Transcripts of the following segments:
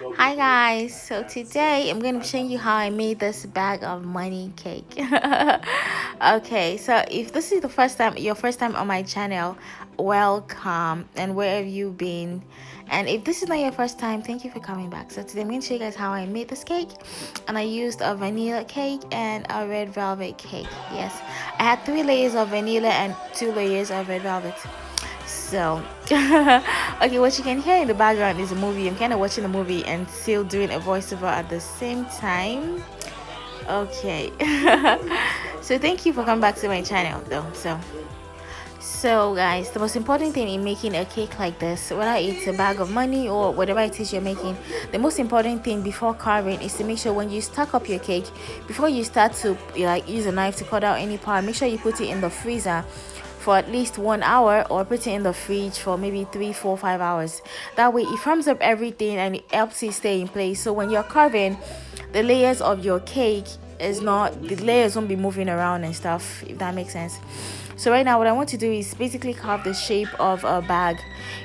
Hi guys, so today I'm going to be showing you how I made this bag of money cake. Okay, so if this is the first time, your first time on my channel, welcome, and where have you been? And if this is not your first time, thank you for coming back. So today I'm going to show you guys how I made this cake, and I used a vanilla cake and a red velvet cake. Yes, I had 3 layers of vanilla and 2 layers of red velvet. So okay, what you can hear in the background is a movie. I'm kind of watching a movie and still doing a voiceover at the same time. Okay. So thank you for coming back to my channel though. So guys, the most important thing in making a cake like this, whether it's a bag of money or whatever it is you're making, the most important thing before carving is to make sure when you stack up your cake, before you start to like use a knife to cut out any part, make sure you put it in the freezer for at least 1 hour, or put it in the fridge for maybe 3 4 5 hours. That way it firms up everything and it helps it stay in place, so when you're carving, the layers of your cake is not, the layers won't be moving around and stuff, if that makes sense. So right now what I want to do is basically carve the shape of a bag.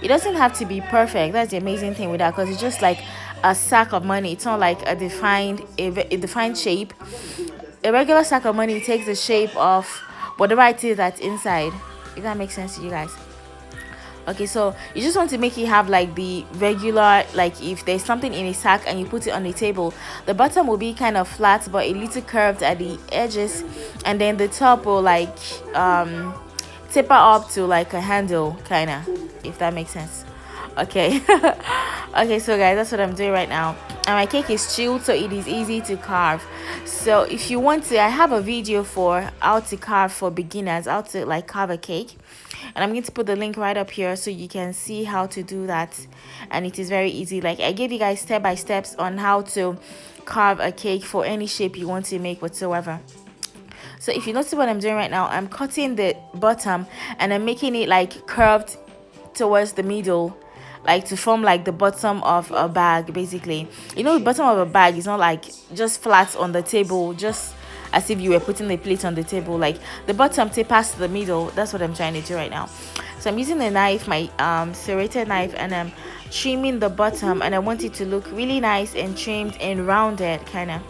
It doesn't have to be perfect. That's the amazing thing with that, because it's just like a sack of money. It's not like a defined shape. A regular sack of money takes the shape of whatever it is that's inside, if that makes sense to you guys. Okay, so you just want to make it have like the regular, like if there's something in a sack and you put it on the table, the bottom will be kind of flat but a little curved at the edges, and then the top will like taper up to like a handle kind of, if that makes sense. Okay. Okay, so guys, that's what I'm doing right now, and my cake is chilled, so it is easy to carve. So if you want to, I have a video for how to carve for beginners, how to like carve a cake, and I'm going to put the link right up here so you can see how to do that. And it is very easy. Like I gave you guys step by steps on how to carve a cake for any shape you want to make whatsoever. So if you notice what I'm doing right now, I'm cutting the bottom and I'm making it like curved towards the middle, like to form like the bottom of a bag. Basically, you know, the bottom of a bag is not like just flat on the table, just as if you were putting a plate on the table. Like the bottom tapers to the middle. That's what I'm trying to do right now. So I'm using a knife, my serrated knife, and I'm trimming the bottom, and I want it to look really nice and trimmed and rounded kind of.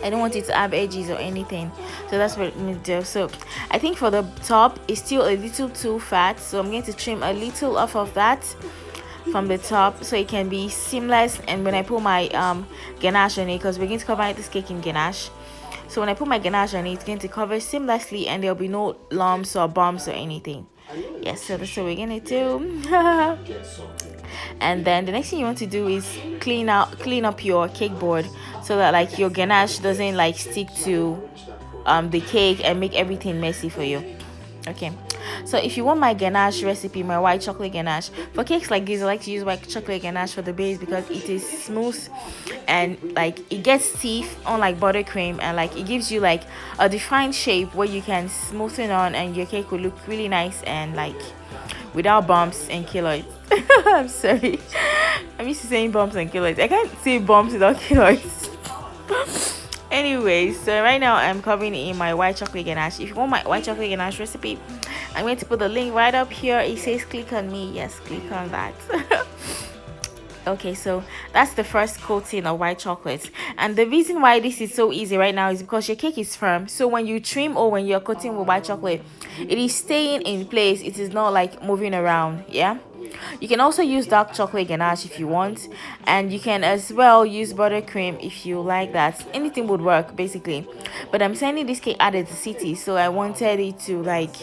I don't want it to have edges or anything, so that's what I'm going to do. So I think for the top it's still a little too fat, so I'm going to trim a little off of that from the top so it can be seamless. And when I put my ganache on it, because we're going to cover this cake in ganache, so when I put my ganache on it, it's going to cover seamlessly and there'll be no lumps or bumps or anything. Yes, so that's what we're gonna do. And then the next thing you want to do is clean up your cake board, so that like your ganache doesn't like stick to the cake and make everything messy for you. Okay, so if you want my ganache recipe, my white chocolate ganache, for cakes like this I like to use white chocolate ganache for the base, because it is smooth and like it gets teeth, unlike buttercream, and like it gives you like a defined shape where you can smooth it on and your cake will look really nice and like without bumps and keloids. I'm sorry, I'm used to saying bumps and keloids. I can't say bumps without keloids. Anyway, so right now I'm covering it in my white chocolate ganache. If you want my white chocolate ganache recipe, I'm going to put the link right up here. It says click on me. Yes, click on that. Okay, so that's the first coating of white chocolate, and the reason why this is so easy right now is because your cake is firm. So when you trim or when you're coating with white chocolate, it is staying in place. It is not like moving around. Yeah, you can also use dark chocolate ganache if you want, and you can as well use buttercream if you like that. Anything would work basically, but I'm sending this cake out of the city, so I wanted it to like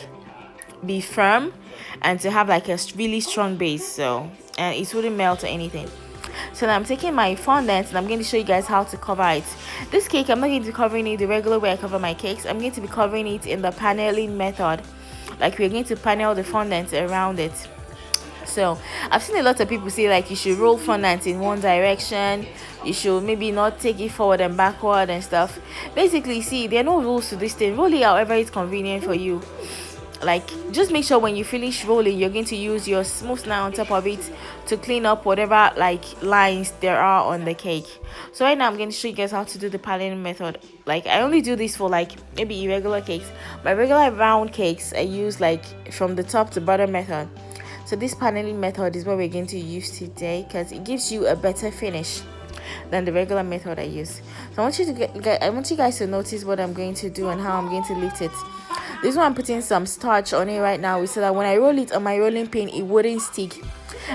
be firm and to have like a really strong base, so and it wouldn't melt or anything. So now I'm taking my fondant and I'm going to show you guys how to cover it. This cake, I'm not going to be covering it the regular way I cover my cakes. I'm going to be covering it in the paneling method, like we're going to panel the fondant around it. So I've seen a lot of people say like you should roll fondant in one direction, you should maybe not take it forward and backward and stuff. Basically, see, there are no rules to this thing. Roll it however it's convenient for you. Like just make sure when you finish rolling, you're going to use your smoother on top of it to clean up whatever like lines there are on the cake. So right now I'm going to show you guys how to do the paneling method. Like I only do this for like maybe irregular cakes. My regular round cakes I use like from the top to bottom method. So this paneling method is what we're going to use today, because it gives you a better finish. than the regular method I use. So I want you to I want you guys to notice what I'm going to do and how I'm going to lift it. This one I'm putting some starch on it right now so that when I roll it on my rolling pin, it wouldn't stick.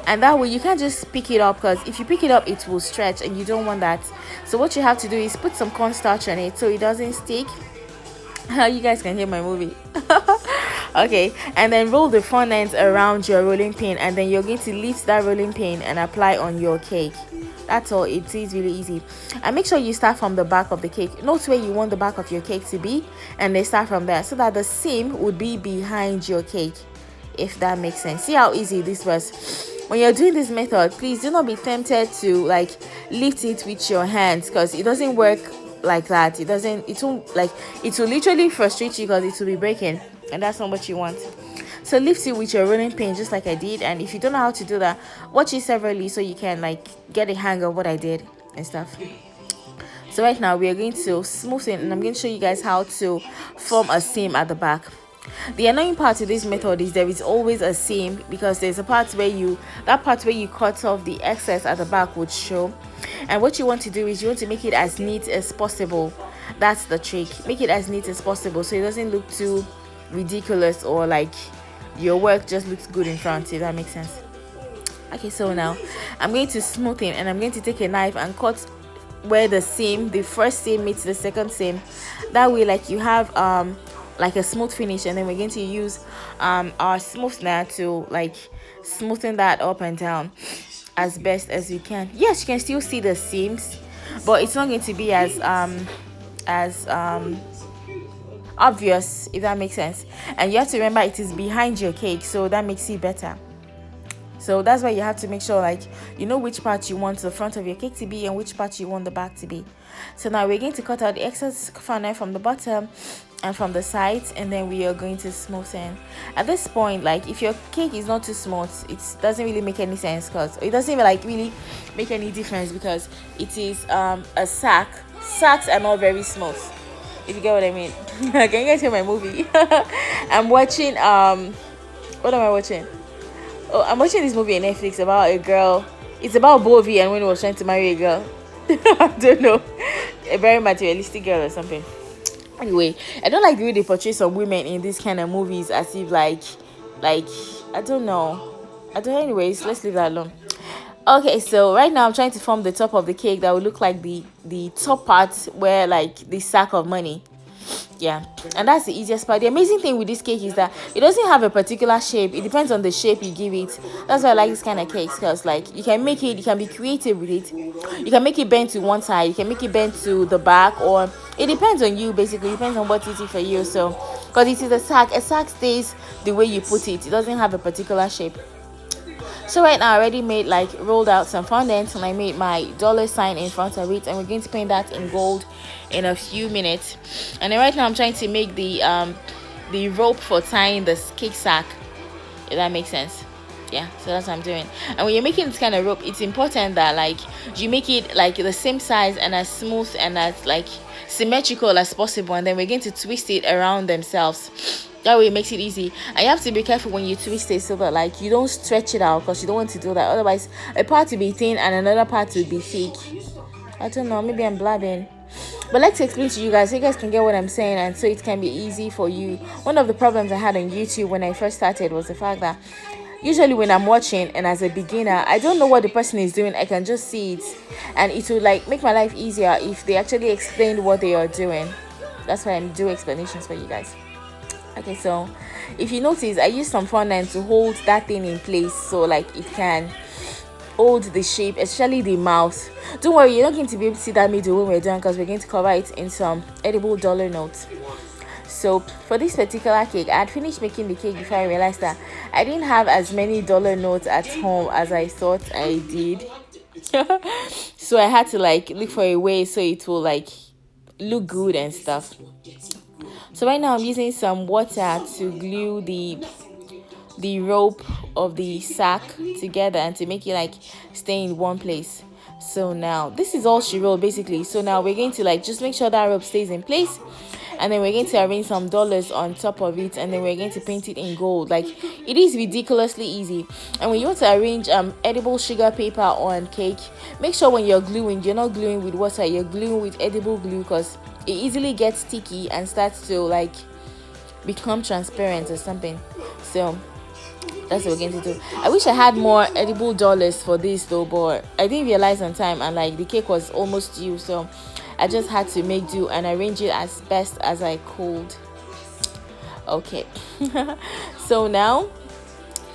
And that way you can't just pick it up, because if you pick it up it will stretch and you don't want that. So what you have to do is put some cornstarch on it so it doesn't stick. You guys can hear my movie. Okay, and then roll the fondant around your rolling pin, and then you're going to lift that rolling pin and apply on your cake. That's all. It is really easy. And make sure you start from the back of the cake. Note where you want the back of your cake to be, and then start from there so that the seam would be behind your cake, if that makes sense. See how easy this was. When you're doing this method, please do not be tempted to like lift it with your hands, because it doesn't work like that. It will literally frustrate you because it will be breaking, and that's not what you want. So lift it with your rolling pin just like I did. And if you don't know how to do that, watch it separately so you can like get a hang of what I did and stuff. So right now we are going to smooth it, and I'm going to show you guys how to form a seam at the back. The annoying part of this method is there is always a seam, because there's a part where you cut off the excess at the back would show. And what you want to do is you want to make it as neat as possible. That's the trick. Make it as neat as possible so it doesn't look too ridiculous, or like your work just looks good in front, if that makes sense. Okay, so now I'm going to smooth it, and I'm going to take a knife and cut where the first seam meets the second seam. That way like you have like a smooth finish, and then we're going to use our smoothner to like smoothen that up and down as best as you can. Yes, you can still see the seams, but it's not going to be as obvious, if that makes sense. And you have to remember it is behind your cake, so that makes it better. So that's why you have to make sure like you know which part you want the front of your cake to be and which part you want the back to be. So now we're going to cut out the excess fondant from the bottom and from the sides, and then we are going to smoothen. At this point, like if your cake is not too smooth, it doesn't really make any sense, because it doesn't even like really make any difference, because it is a sack. Sacks are not very smooth, if you get what I mean. Can you guys hear my movie? I'm watching what am I watching? Oh, I'm watching this movie on Netflix about a girl. It's about Bovi and when he was trying to marry a girl. I don't know, a very materialistic girl or something. Anyway, I don't like the way they portray some women in these kind of movies as if like I don't know. Anyways, let's leave that alone. Okay, so right now I'm trying to form the top of the cake that will look like the top part where like the sack of money. Yeah, and that's the easiest part. The amazing thing with this cake is that it doesn't have a particular shape. It depends on the shape you give it. That's why I like this kind of cakes, because like you can be creative with it. You can make it bend to one side, you can make it bend to the back, or it depends on you. Basically, it depends on what's easy for you. So because it is a sack stays the way you put it. It doesn't have a particular shape. So right now I already rolled out some fondant, and I made my dollar sign in front of it, and we're going to paint that in gold in a few minutes. And then right now I'm trying to make the rope for tying this cake sack, if that makes sense. Yeah, so that's what I'm doing. And when you're making this kind of rope, it's important that like you make it like the same size and as smooth and as like symmetrical as possible, and then we're going to twist it around themselves. That way it makes it easy. And you have to be careful when you twist it so that like you don't stretch it out, because you don't want to do that. Otherwise a part will be thin and another part will be thick. I don't know, maybe I'm blabbing, but let's explain to you guys so you guys can get what I'm saying, and so it can be easy for you. One of the problems I had on YouTube when I first started was the fact that usually when I'm watching and as a beginner, I don't know what the person is doing. I can just see it, and it will like make my life easier if they actually explained what they are doing. That's why I do explanations for you guys. Okay, so if you notice, I used some fondant to hold that thing in place, so like it can hold the shape, especially the mouth. Don't worry, you're not going to be able to see that middle when we're done, because we're going to cover it in some edible dollar notes. So for this particular cake, I had finished making the cake before I realized that I didn't have as many dollar notes at home as I thought I did. So I had to like look for a way so it will like look good and stuff. So right now I'm using some water to glue the rope of the sack together and to make it like stay in one place. So now this is all she wrote basically. So now we're going to like just make sure that rope stays in place, and then we're going to arrange some dollars on top of it, and then we're going to paint it in gold. Like, it is ridiculously easy. And when you want to arrange edible sugar paper on cake, make sure when you're gluing, you're not gluing with water, you're gluing with edible glue, because it easily gets sticky and starts to like become transparent or something. So that's what we're going to do. I wish I had more edible dollars for this though, but I didn't realize on time, and like the cake was almost due, so I just had to make do and arrange it as best as I could. Okay. So now,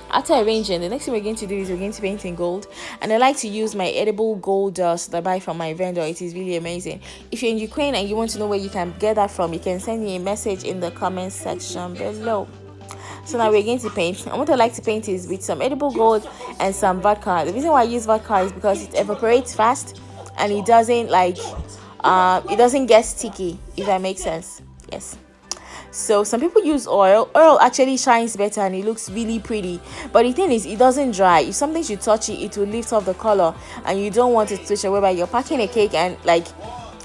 after arranging, the next thing we're going to do is we're going to paint in gold. And I like to use my edible gold dust that I buy from my vendor. It is really amazing. If you're in Ukraine and you want to know where you can get that from, you can send me a message in the comment section below. So now we're going to paint, and what I like to paint is with some edible gold and some vodka. The reason why I use vodka is because it evaporates fast, and it doesn't like it doesn't get sticky, if that makes sense. Yes. So some people use oil. Oil actually shines better and it looks really pretty, but the thing is, it doesn't dry. If something should touch it, it will lift off the color, and you don't want it to switch away. By you're packing a cake, and like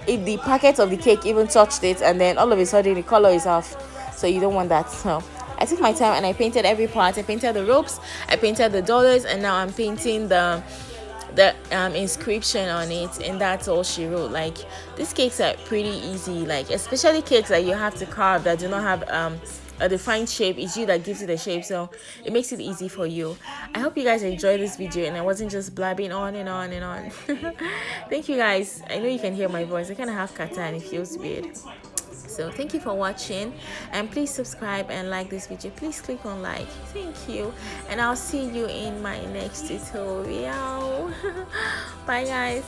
if the packet of the cake even touched it, and then all of a sudden the color is off, so you don't want that. So I took my time and I painted every part. I painted the ropes, I painted the dollars, and now I'm painting the inscription on it, and that's all she wrote. Like, these cakes are pretty easy, like especially cakes that you have to carve that do not have a defined shape. It's you that gives it a shape, so it makes it easy for you. I hope you guys enjoyed this video and I wasn't just blabbing on and on and on. Thank you guys. I know you can hear my voice. I kind of have kata and it feels weird. So thank you for watching, and please subscribe and like this video. Please click on like. Thank you, and I'll see you in my next tutorial. Bye guys.